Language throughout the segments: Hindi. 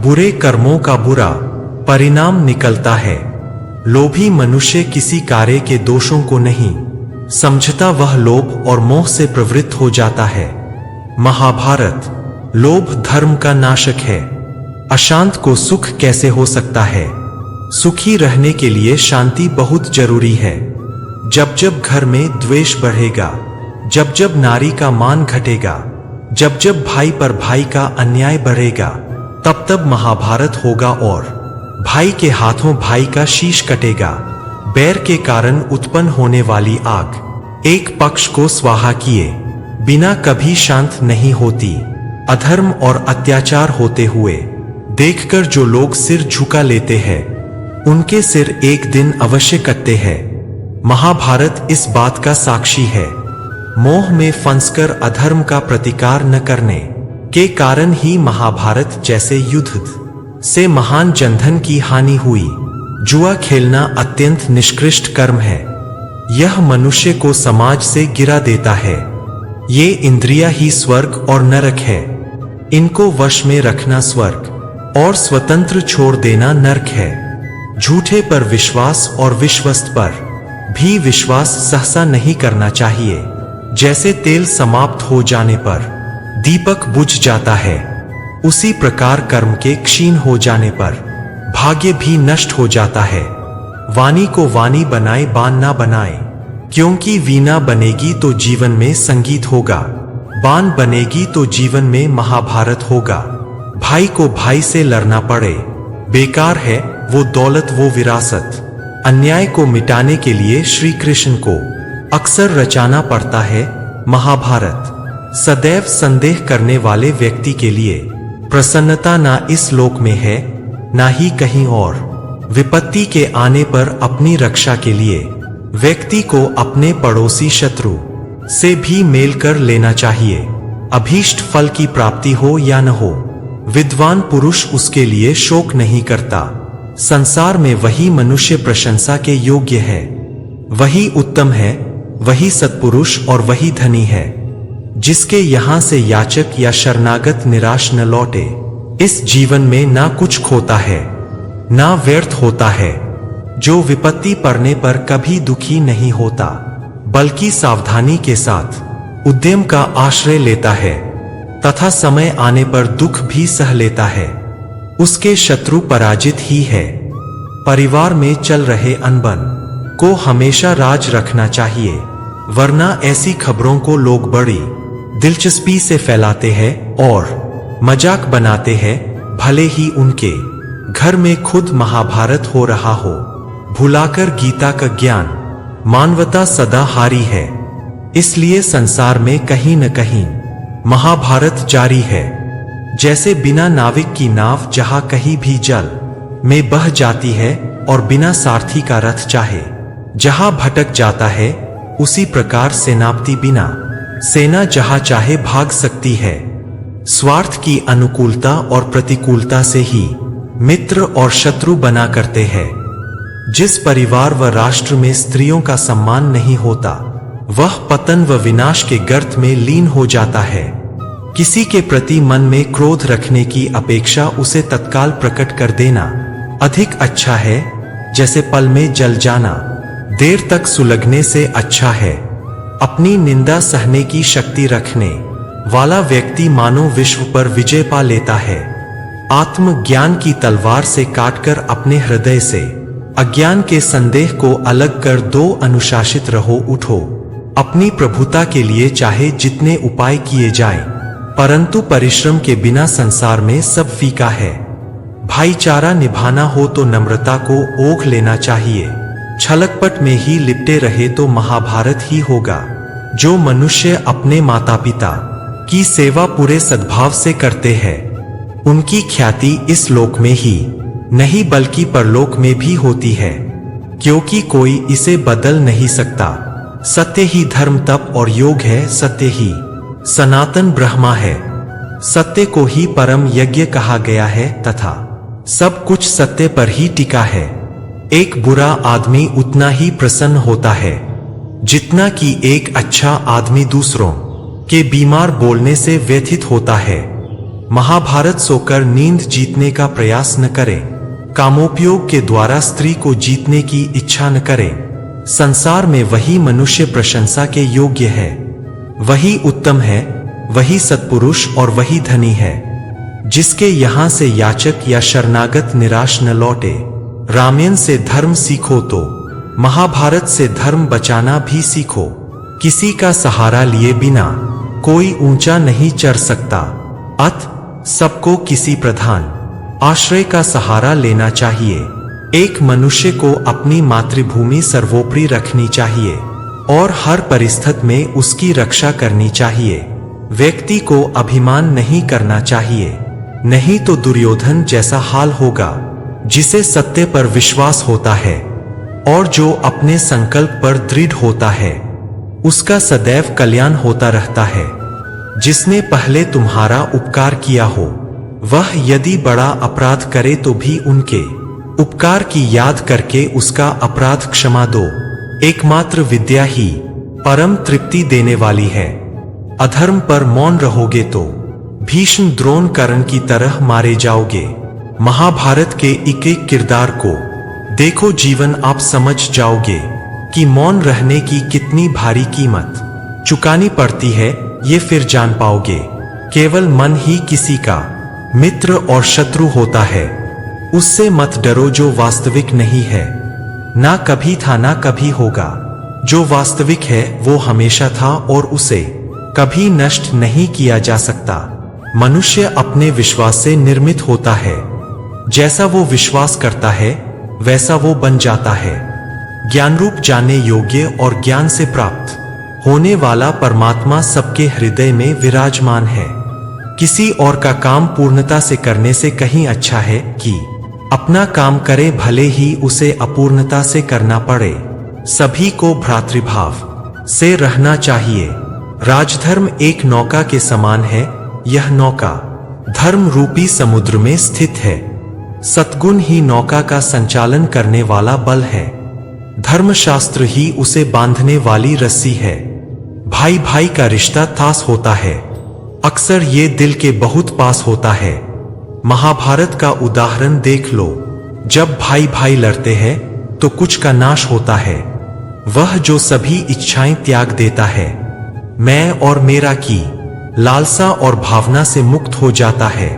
बुरे कर्मों का बुरा परिणाम निकलता है। लोभी मनुष्य किसी कार्य के दोषों को नहीं समझता, वह लोभ और मोह से प्रवृत्त हो जाता है। महाभारत। लोभ धर्म का नाशक है। अशांत को सुख कैसे हो सकता है? सुखी रहने के लिए शांति बहुत जरूरी है। जब जब घर में द्वेष बढ़ेगा, जब जब नारी का मान घटेगा, जब जब भाई पर भाई का अन्याय बढ़ेगा, तब तब महाभारत होगा और भाई के हाथों भाई का शीश कटेगा। बैर के कारण उत्पन्न होने वाली आग एक पक्ष को स्वाहा किए बिना कभी शांत नहीं होती। अधर्म और अत्याचार होते हुए देखकर जो लोग सिर झुका लेते हैं, उनके सिर एक दिन अवश्य कटते हैं। महाभारत इस बात का साक्षी है। मोह में फंसकर अधर्म का प्रतिकार न करने के कारण ही महाभारत जैसे युद्ध से महान जनधन की हानि हुई। जुआ खेलना अत्यंत निष्कृष्ट कर्म है। यह मनुष्य को समाज से गिरा देता है। ये इंद्रियां ही स्वर्ग और नरक है। इनको वश में रखना स्वर्ग और स्वतंत्र छोड़ देना नरक है। झूठे पर विश्वास और विश्वस्त पर भी विश्वास सहसा नहीं करना चाहिए। जैसे तेल समाप्त हो जाने पर दीपक बुझ जाता है, उसी प्रकार कर्म के क्षीण हो जाने पर भाग्य भी नष्ट हो जाता है। वाणी को वाणी बनाए बाण ना बनाए, क्योंकि वीणा बनेगी तो जीवन में संगीत होगा, बाण बनेगी तो जीवन में महाभारत होगा। भाई को भाई से लड़ना पड़े, बेकार है वो दौलत वो विरासत। अन्याय को मिटाने के लिए श्री कृष्ण को अक्सर रचाना पड़ता है महाभारत। सदैव संदेह करने वाले व्यक्ति के लिए प्रसन्नता ना इस लोक में है ना ही कहीं और। विपत्ति के आने पर अपनी रक्षा के लिए व्यक्ति को अपने पड़ोसी शत्रु से भी मेल कर लेना चाहिए। अभीष्ट फल की प्राप्ति हो या न हो, विद्वान पुरुष उसके लिए शोक नहीं करता। संसार में वही मनुष्य प्रशंसा के योग्य है, वही उत्तम है, वही सत्पुरुष और वही धनी है, जिसके यहां से याचक या शरणागत निराश न लौटे। इस जीवन में ना कुछ खोता है ना व्यर्थ होता है। जो विपत्ति पड़ने पर कभी दुखी नहीं होता, बल्कि सावधानी के साथ उद्यम का आश्रय लेता है तथा समय आने पर दुख भी सह लेता है। उसके शत्रु पराजित ही है। परिवार में चल रहे अनबन को हमेशा राज रखना चाहिए, वरना ऐसी खबरों को लोग बड़ी दिलचस्पी से फैलाते हैं और मजाक बनाते हैं, भले ही उनके घर में खुद महाभारत हो रहा हो। भुलाकर गीता का ज्ञान मानवता सदा हारी है, इसलिए संसार में कहीं न कहीं महाभारत जारी है। जैसे बिना नाविक की नाव जहां कहीं भी जल में बह जाती है और बिना सारथी का रथ चाहे जहां भटक जाता है, उसी प्रकार सेनापति बिना सेना जहां चाहे भाग सकती है। स्वार्थ की अनुकूलता और प्रतिकूलता से ही मित्र और शत्रु बना करते हैं। जिस परिवार व राष्ट्र में स्त्रियों का सम्मान नहीं होता, वह पतन व विनाश के गर्त में लीन हो जाता है। किसी के प्रति मन में क्रोध रखने की अपेक्षा उसे तत्काल प्रकट कर देना अधिक अच्छा है। जैसे पल में जल जाना देर तक सुलगने से अच्छा है। अपनी निंदा सहने की शक्ति रखने वाला व्यक्ति मानो विश्व पर विजय पा लेता है। आत्मज्ञान की तलवार से काटकर अपने हृदय से अज्ञान के संदेह को अलग कर दो। अनुशासित रहो, उठो। अपनी प्रभुता के लिए चाहे जितने उपाय किए जाएं, परंतु परिश्रम के बिना संसार में सब फीका है। भाईचारा निभाना हो तो नम्रता को ओढ़ लेना चाहिए। छलकपट में ही लिपटे रहे तो महाभारत ही होगा। जो मनुष्य अपने माता पिता की सेवा पूरे सद्भाव से करते हैं, उनकी ख्याति इस लोक में ही नहीं बल्कि परलोक में भी होती है, क्योंकि कोई इसे बदल नहीं सकता। सत्य ही धर्म तप और योग है, सत्य ही सनातन ब्रह्मा है, सत्य को ही परम यज्ञ कहा गया है तथा सब कुछ सत्य पर ही टिका है। एक बुरा आदमी उतना ही प्रसन्न होता है जितना कि एक अच्छा आदमी दूसरों के बीमार बोलने से व्यथित होता है। महाभारत सोकर नींद जीतने का प्रयास न करे, कामोपयोग के द्वारा स्त्री को जीतने की इच्छा न करे। संसार में वही मनुष्य प्रशंसा के योग्य है, वही उत्तम है, वही सत्पुरुष और वही धनी है, जिसके यहाँ से याचक या शरणागत निराश न लौटे। रामायण से धर्म सीखो तो महाभारत से धर्म बचाना भी सीखो। किसी का सहारा लिए बिना कोई ऊंचा नहीं चढ़ सकता, अत सबको किसी प्रधान आश्रय का सहारा लेना चाहिए। एक मनुष्य को अपनी मातृभूमि सर्वोपरि रखनी चाहिए और हर परिस्थिति में उसकी रक्षा करनी चाहिए। व्यक्ति को अभिमान नहीं करना चाहिए, नहीं तो दुर्योधन जैसा हाल होगा। जिसे सत्य पर विश्वास होता है और जो अपने संकल्प पर दृढ़ होता है, उसका सदैव कल्याण होता रहता है। जिसने पहले तुम्हारा उपकार किया हो, वह यदि बड़ा अपराध करे तो भी उनके उपकार की याद करके उसका अपराध क्षमा दो। एकमात्र विद्या ही परम तृप्ति देने वाली है। अधर्म पर मौन रहोगे तो भीष्म द्रोण कर्ण की तरह मारे जाओगे। महाभारत के एक एक किरदार को देखो, जीवन आप समझ जाओगे कि मौन रहने की कितनी भारी कीमत चुकानी पड़ती है। ये फिर जान पाओगे, केवल मन ही किसी का मित्र और शत्रु होता है। उससे मत डरो जो वास्तविक नहीं है, ना कभी था ना कभी होगा। जो वास्तविक है वो हमेशा था और उसे कभी नष्ट नहीं किया जा सकता। मनुष्य अपने विश्वास से निर्मित होता है, जैसा वो विश्वास करता है वैसा वो बन जाता है। ज्ञान रूप जाने योग्य और ज्ञान से प्राप्त होने वाला परमात्मा सबके हृदय में विराजमान है। किसी और का काम पूर्णता से करने से कहीं अच्छा है कि अपना काम करे, भले ही उसे अपूर्णता से करना पड़े। सभी को भ्रातृभाव से रहना चाहिए। राजधर्म एक नौका के समान है। यह नौका धर्म रूपी समुद्र में स्थित है। सद्गुण ही नौका का संचालन करने वाला बल है। धर्मशास्त्र ही उसे बांधने वाली रस्सी है। भाई भाई का रिश्ता खास होता है, अक्सर ये दिल के बहुत पास होता है। महाभारत का उदाहरण देख लो। जब भाई भाई लड़ते हैं तो कुछ का नाश होता है। वह जो सभी इच्छाएं त्याग देता है, मैं और मेरा की लालसा और भावना से मुक्त हो जाता है,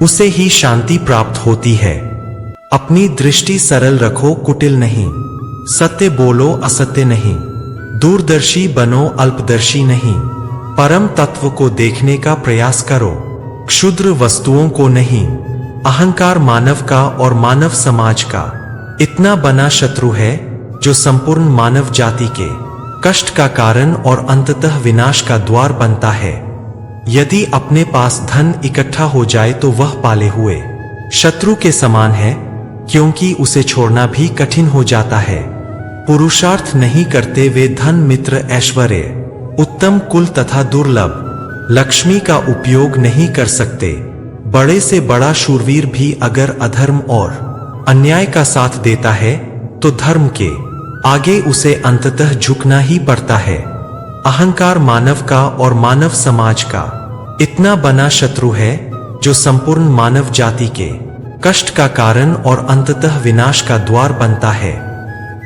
उसे ही शांति प्राप्त होती है। अपनी दृष्टि सरल रखो, कुटिल नहीं। सत्य बोलो, असत्य नहीं। दूरदर्शी बनो, अल्पदर्शी नहीं। परम तत्व को देखने का प्रयास करो, क्षुद्र वस्तुओं को नहीं। अहंकार मानव का और मानव समाज का इतना बना शत्रु है जो संपूर्ण मानव जाति के कष्ट का कारण और अंततः विनाश का द्वार बनता है। यदि अपने पास धन इकट्ठा हो जाए तो वह पाले हुए शत्रु के समान है, क्योंकि उसे छोड़ना भी कठिन हो जाता है। पुरुषार्थ नहीं करते वे धन, मित्र, ऐश्वर्य, उत्तम कुल तथा दुर्लभ लक्ष्मी का उपयोग नहीं कर सकते। बड़े से बड़ा शूरवीर भी अगर अधर्म और अन्याय का साथ देता है तो धर्म के आगे उसे अंततः झुकना ही पड़ता है। अहंकार मानव का और मानव समाज का इतना बना शत्रु है जो संपूर्ण मानव जाति के कष्ट का कारण और अंततः विनाश का द्वार बनता है।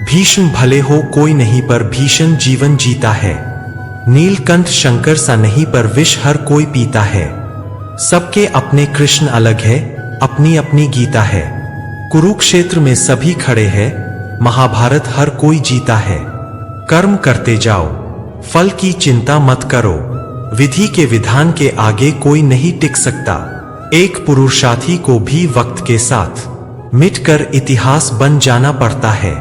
भीष्म भले हो कोई नहीं पर भीषण जीवन जीता है। नीलकंठ शंकर सा नहीं पर विष हर कोई पीता है। सबके अपने कृष्ण अलग है, अपनी अपनी गीता है। कुरुक्षेत्र में सभी खड़े हैं, महाभारत हर कोई जीता है। कर्म करते जाओ, फल की चिंता मत करो। विधि के विधान के आगे कोई नहीं टिक सकता। एक पुरुषार्थी को भी वक्त के साथ मिटकर इतिहास बन जाना पड़ता है।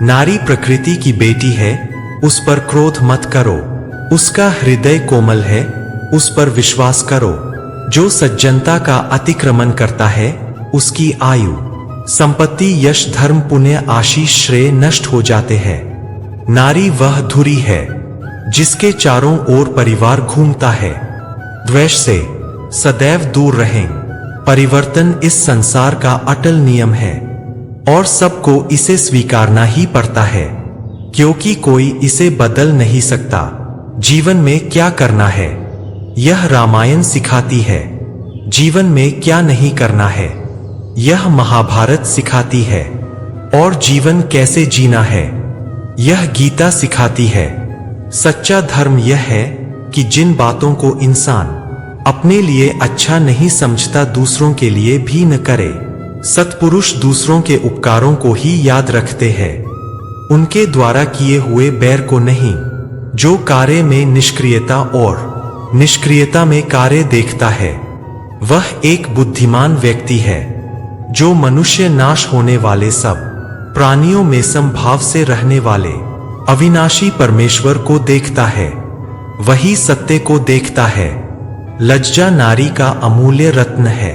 नारी प्रकृति की बेटी है, उस पर क्रोध मत करो। उसका हृदय कोमल है, उस पर विश्वास करो। जो सज्जनता का अतिक्रमण करता है, उसकी आयु, संपत्ति, यश, धर्म, पुण्य, आशीष, श्रेय नष्ट हो जाते हैं। नारी वह धुरी है जिसके चारों ओर परिवार घूमता है। द्वेष से सदैव दूर रहें। परिवर्तन इस संसार का अटल नियम है और सबको इसे स्वीकारना ही पड़ता है, क्योंकि कोई इसे बदल नहीं सकता। जीवन में क्या करना है, यह रामायण सिखाती है। जीवन में क्या नहीं करना है, यह महाभारत सिखाती है। और जीवन कैसे जीना है, यह गीता सिखाती है। सच्चा धर्म यह है कि जिन बातों को इंसान अपने लिए अच्छा नहीं समझता दूसरों के लिए भी न करे। सत्पुरुष दूसरों के उपकारों को ही याद रखते हैं, उनके द्वारा किए हुए बैर को नहीं। जो कार्य में निष्क्रियता और निष्क्रियता में कार्य देखता है वह एक बुद्धिमान व्यक्ति है। जो मनुष्य नाश होने वाले सब प्राणियों में समभाव से रहने वाले अविनाशी परमेश्वर को देखता है, वही सत्य को देखता है। लज्जा नारी का अमूल्य रत्न है।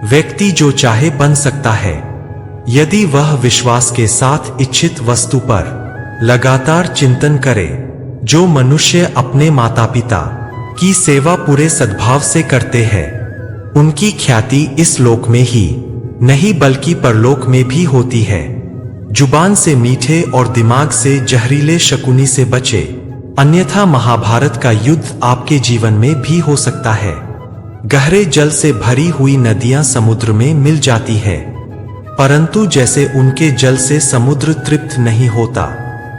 व्यक्ति जो चाहे बन सकता है यदि वह विश्वास के साथ इच्छित वस्तु पर लगातार चिंतन करे। जो मनुष्य अपने माता पिता की सेवा पूरे सद्भाव से करते हैं उनकी ख्याति इस लोक में ही नहीं बल्कि परलोक में भी होती है। जुबान से मीठे और दिमाग से जहरीले शकुनी से बचे, अन्यथा महाभारत का युद्ध आपके जीवन में भी हो सकता है। गहरे जल से भरी हुई नदियां समुद्र में मिल जाती है, परंतु जैसे उनके जल से समुद्र तृप्त नहीं होता,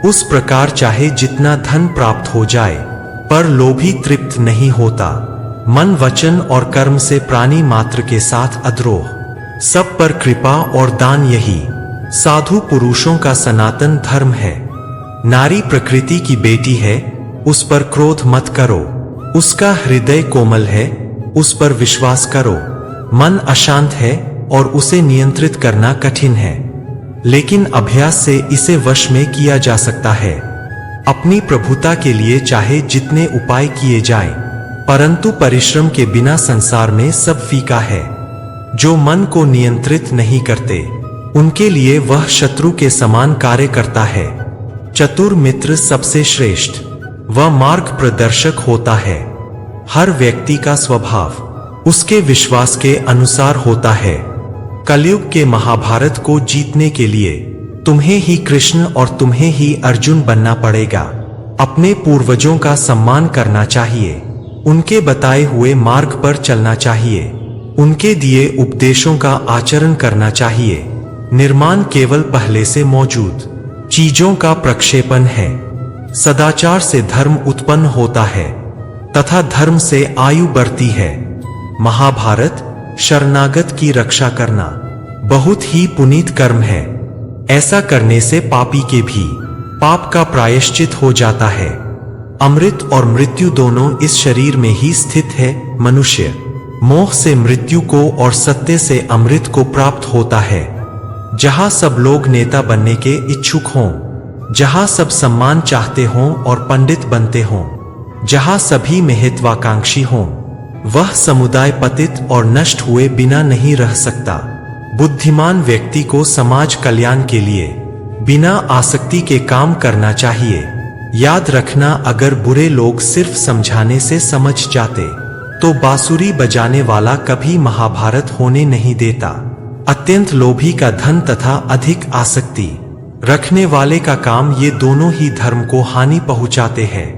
उस प्रकार चाहे जितना धन प्राप्त हो जाए पर लोभी तृप्त नहीं होता। मन, वचन और कर्म से प्राणी मात्र के साथ अद्रोह, सब पर कृपा और दान, यही साधु पुरुषों का सनातन धर्म है। नारी प्रकृति की बेटी है, उस पर क्रोध मत करो। उसका हृदय कोमल है, उस पर विश्वास करो। मन अशांत है और उसे नियंत्रित करना कठिन है, लेकिन अभ्यास से इसे वश में किया जा सकता है। अपनी प्रभुता के लिए चाहे जितने उपाय किए जाएं, परंतु परिश्रम के बिना संसार में सब फीका है। जो मन को नियंत्रित नहीं करते उनके लिए वह शत्रु के समान कार्य करता है। चतुर मित्र सबसे श्रेष्ठ वह मार्ग प्रदर्शक होता है। हर व्यक्ति का स्वभाव उसके विश्वास के अनुसार होता है। कलयुग के महाभारत को जीतने के लिए तुम्हें ही कृष्ण और तुम्हें ही अर्जुन बनना पड़ेगा। अपने पूर्वजों का सम्मान करना चाहिए, उनके बताए हुए मार्ग पर चलना चाहिए, उनके दिए उपदेशों का आचरण करना चाहिए। निर्माण केवल पहले से मौजूद चीजों का प्रक्षेपण है। सदाचार से धर्म उत्पन्न होता है तथा धर्म से आयु बढ़ती है। महाभारत शरणागत की रक्षा करना बहुत ही पुनीत कर्म है। ऐसा करने से पापी के भी पाप का प्रायश्चित हो जाता है। अमृत और मृत्यु दोनों इस शरीर में ही स्थित है। मनुष्य मोह से मृत्यु को और सत्य से अमृत को प्राप्त होता है। जहां सब लोग नेता बनने के इच्छुक हों, जहां सब सम्मान चाहते हों और पंडित बनते हों, जहां सभी महत्वाकांक्षी हों, वह समुदाय पतित और नष्ट हुए बिना नहीं रह सकता। बुद्धिमान व्यक्ति को समाज कल्याण के लिए बिना आसक्ति के काम करना चाहिए। याद रखना, अगर बुरे लोग सिर्फ समझाने से समझ जाते तो बांसुरी बजाने वाला कभी महाभारत होने नहीं देता। अत्यंत लोभी का धन तथा अधिक आसक्ति रखने वाले का काम, ये दोनों ही धर्म को हानि पहुंचाते हैं।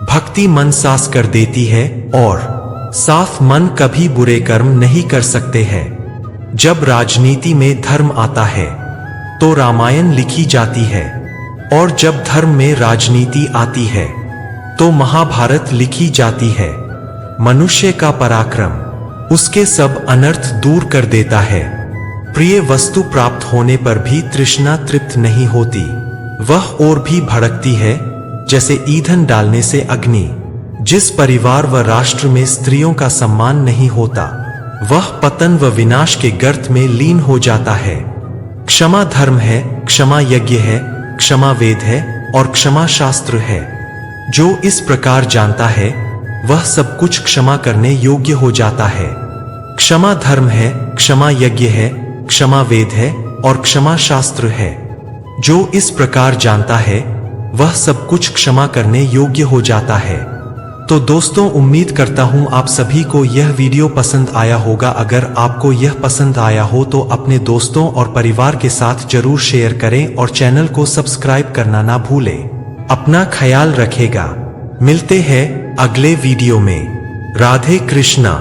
भक्ति मन सास कर देती है और साफ मन कभी बुरे कर्म नहीं कर सकते हैं। जब राजनीति में धर्म आता है तो रामायण लिखी जाती है, और जब धर्म में राजनीति आती है तो महाभारत लिखी जाती है। मनुष्य का पराक्रम उसके सब अनर्थ दूर कर देता है। प्रिय वस्तु प्राप्त होने पर भी तृष्णा तृप्त नहीं होती, वह और भी भड़कती है जैसे ईंधन डालने से अग्नि। जिस परिवार व राष्ट्र में स्त्रियों का सम्मान नहीं होता, वह पतन व विनाश के गर्त में लीन हो जाता है। क्षमा धर्म है, क्षमा यज्ञ है, क्षमा वेद है और क्षमा शास्त्र है। जो इस प्रकार जानता है वह सब कुछ क्षमा करने योग्य हो जाता है। क्षमा धर्म है, क्षमा यज्ञ है, क्षमा वेद है और क्षमा शास्त्र है। जो इस प्रकार जानता है वह सब कुछ क्षमा करने योग्य हो जाता है। तो दोस्तों, उम्मीद करता हूं आप सभी को यह वीडियो पसंद आया होगा। अगर आपको यह पसंद आया हो तो अपने दोस्तों और परिवार के साथ जरूर शेयर करें और चैनल को सब्सक्राइब करना ना भूलें। अपना ख्याल रखेगा। मिलते हैं अगले वीडियो में। राधे कृष्णा।